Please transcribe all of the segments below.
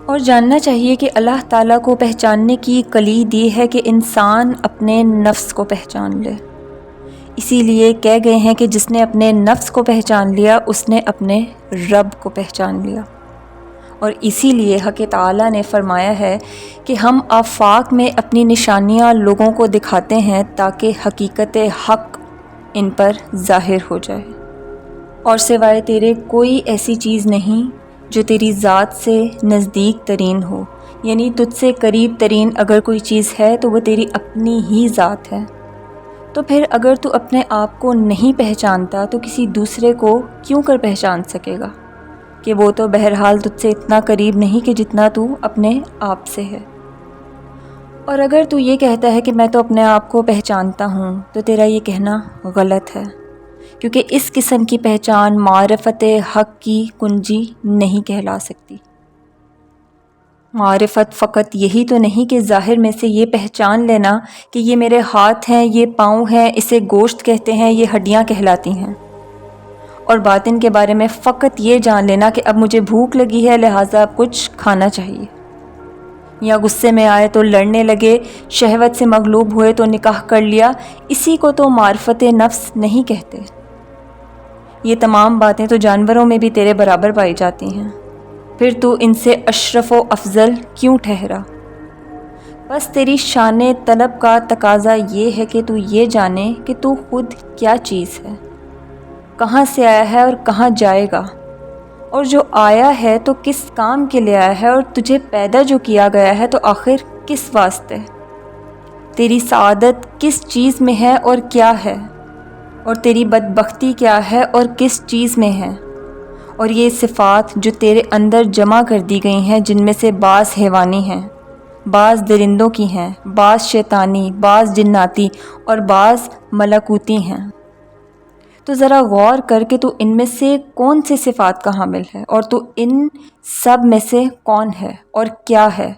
اور جاننا چاہیے کہ اللہ تعالیٰ کو پہچاننے کی کلید یہ ہے کہ انسان اپنے نفس کو پہچان لے۔ اسی لیے کہہ گئے ہیں کہ جس نے اپنے نفس کو پہچان لیا اس نے اپنے رب کو پہچان لیا۔ اور اسی لیے حق تعالیٰ نے فرمایا ہے کہ ہم آفاق میں اپنی نشانیاں لوگوں کو دکھاتے ہیں تاکہ حقیقت حق ان پر ظاہر ہو جائے، اور سوائے تیرے کوئی ایسی چیز نہیں جو تیری ذات سے نزدیک ترین ہو، یعنی تجھ سے قریب ترین اگر کوئی چیز ہے تو وہ تیری اپنی ہی ذات ہے۔ تو پھر اگر تو اپنے آپ کو نہیں پہچانتا تو کسی دوسرے کو کیوں کر پہچان سکے گا، کہ وہ تو بہرحال تجھ سے اتنا قریب نہیں کہ جتنا تو اپنے آپ سے ہے۔ اور اگر تو یہ کہتا ہے کہ میں تو اپنے آپ کو پہچانتا ہوں تو تیرا یہ کہنا غلط ہے، کیونکہ اس قسم کی پہچان معرفت حق کی کنجی نہیں کہلا سکتی۔ معرفت فقط یہی تو نہیں کہ ظاہر میں سے یہ پہچان لینا کہ یہ میرے ہاتھ ہیں، یہ پاؤں ہیں، اسے گوشت کہتے ہیں، یہ ہڈیاں کہلاتی ہیں، اور باطن کے بارے میں فقط یہ جان لینا کہ اب مجھے بھوک لگی ہے لہٰذا اب کچھ کھانا چاہیے، یا غصے میں آئے تو لڑنے لگے، شہوت سے مغلوب ہوئے تو نکاح کر لیا، اسی کو تو معرفت نفس نہیں کہتے۔ یہ تمام باتیں تو جانوروں میں بھی تیرے برابر پائی جاتی ہیں، پھر تو ان سے اشرف و افضل کیوں ٹھہرا؟ بس تیری شان طلب کا تقاضا یہ ہے کہ تو یہ جانے کہ تو خود کیا چیز ہے، کہاں سے آیا ہے اور کہاں جائے گا، اور جو آیا ہے تو کس کام کے لیے آیا ہے، اور تجھے پیدا جو کیا گیا ہے تو آخر کس واسطے؟ تیری سعادت کس چیز میں ہے اور کیا ہے، اور تیری بدبختی کیا ہے اور کس چیز میں ہے؟ اور یہ صفات جو تیرے اندر جمع کر دی گئی ہیں، جن میں سے بعض حیوانی ہیں، بعض درندوں کی ہیں، بعض شیطانی، بعض جناتی اور بعض ملکوتی ہیں، تو ذرا غور کر کے تو ان میں سے کون سی صفات کا حامل ہے، اور تو ان سب میں سے کون ہے اور کیا ہے؟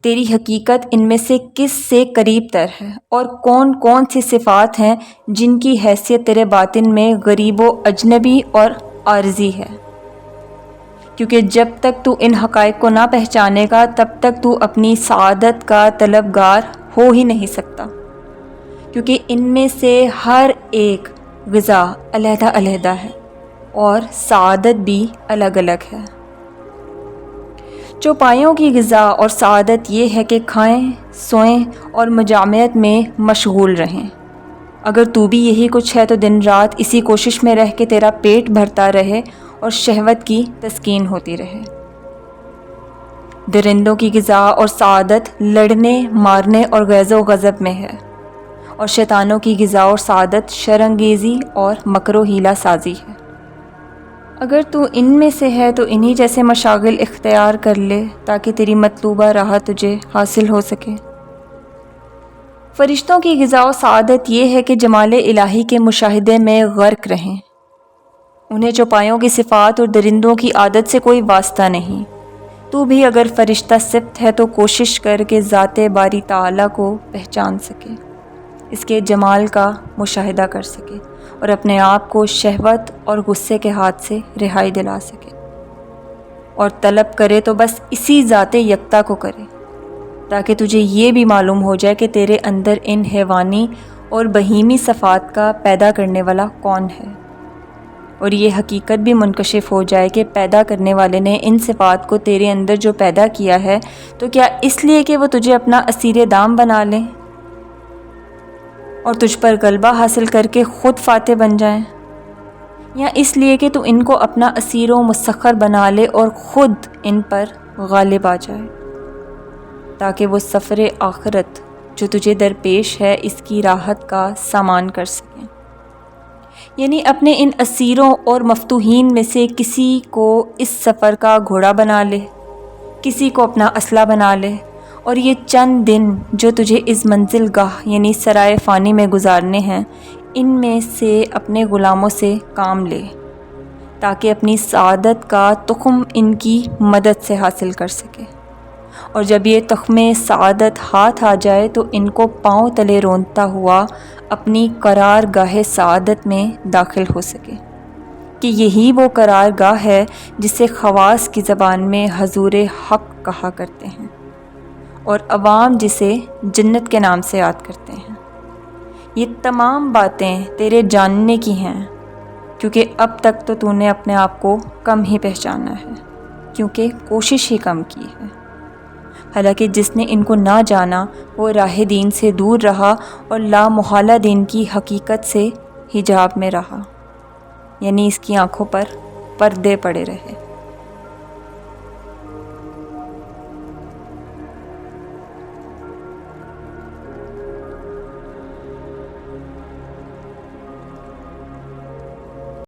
تیری حقیقت ان میں سے کس سے قریب تر ہے، اور کون کون سی صفات ہیں جن کی حیثیت تیرے باطن میں غریب و اجنبی اور عارضی ہے؟ کیونکہ جب تک تو ان حقائق کو نہ پہچانے گا تب تک تو اپنی سعادت کا طلبگار ہو ہی نہیں سکتا، کیونکہ ان میں سے ہر ایک غذا علیحدہ علیحدہ ہے اور سعادت بھی الگ الگ ہے۔ چوپایوں کی غذا اور سعادت یہ ہے کہ کھائیں، سوئیں اور مجامعت میں مشغول رہیں۔ اگر تو بھی یہی کچھ ہے تو دن رات اسی کوشش میں رہ کہ تیرا پیٹ بھرتا رہے اور شہوت کی تسکین ہوتی رہے۔ درندوں کی غذا اور سعادت لڑنے، مارنے اور غیظ و غضب میں ہے، اور شیطانوں کی غذا اور سعادت شر انگیزی اور مکر و حیلہ سازی ہے۔ اگر تو ان میں سے ہے تو انہی جیسے مشاغل اختیار کر لے تاکہ تیری مطلوبہ راہ تجھے حاصل ہو سکے۔ فرشتوں کی غذا و سعادت یہ ہے کہ جمال الہی کے مشاہدے میں غرق رہیں۔ انہیں چوپایوں کی صفات اور درندوں کی عادت سے کوئی واسطہ نہیں۔ تو بھی اگر فرشتہ صفت ہے تو کوشش کر کے ذات باری تعالیٰ کو پہچان سکے، اس کے جمال کا مشاہدہ کر سکے، اور اپنے آپ کو شہوت اور غصے کے ہاتھ سے رہائی دلا سکے، اور طلب کرے تو بس اسی ذات یکتا کو کرے، تاکہ تجھے یہ بھی معلوم ہو جائے کہ تیرے اندر ان حیوانی اور بہیمی صفات کا پیدا کرنے والا کون ہے، اور یہ حقیقت بھی منکشف ہو جائے کہ پیدا کرنے والے نے ان صفات کو تیرے اندر جو پیدا کیا ہے تو کیا اس لیے کہ وہ تجھے اپنا اسیر دام بنا لیں اور تجھ پر غلبہ حاصل کر کے خود فاتح بن جائیں، یا اس لیے کہ تو ان کو اپنا اسیر و مسخر بنا لے اور خود ان پر غالب آ جائے، تاکہ وہ سفر آخرت جو تجھے درپیش ہے اس کی راحت کا سامان کر سکیں، یعنی اپنے ان اسیروں اور مفتوحین میں سے کسی کو اس سفر کا گھوڑا بنا لے، کسی کو اپنا اسلحہ بنا لے، اور یہ چند دن جو تجھے اس منزل گاہ یعنی سرائے فانی میں گزارنے ہیں ان میں سے اپنے غلاموں سے کام لے، تاکہ اپنی سعادت کا تخم ان کی مدد سے حاصل کر سکے، اور جب یہ تخم سعادت ہاتھ آ جائے تو ان کو پاؤں تلے روندتا ہوا اپنی قرار گاہ سعادت میں داخل ہو سکے، کہ یہی وہ قرار گاہ ہے جسے خواص کی زبان میں حضور حق کہا کرتے ہیں اور عوام جسے جنت کے نام سے یاد کرتے ہیں۔ یہ تمام باتیں تیرے جاننے کی ہیں، کیونکہ اب تک تو نے اپنے آپ کو کم ہی پہچانا ہے، کیونکہ کوشش ہی کم کی ہے۔ حالانکہ جس نے ان کو نہ جانا وہ راہ دین سے دور رہا اور لا محالہ دین کی حقیقت سے حجاب میں رہا، یعنی اس کی آنکھوں پر پردے پڑے رہے۔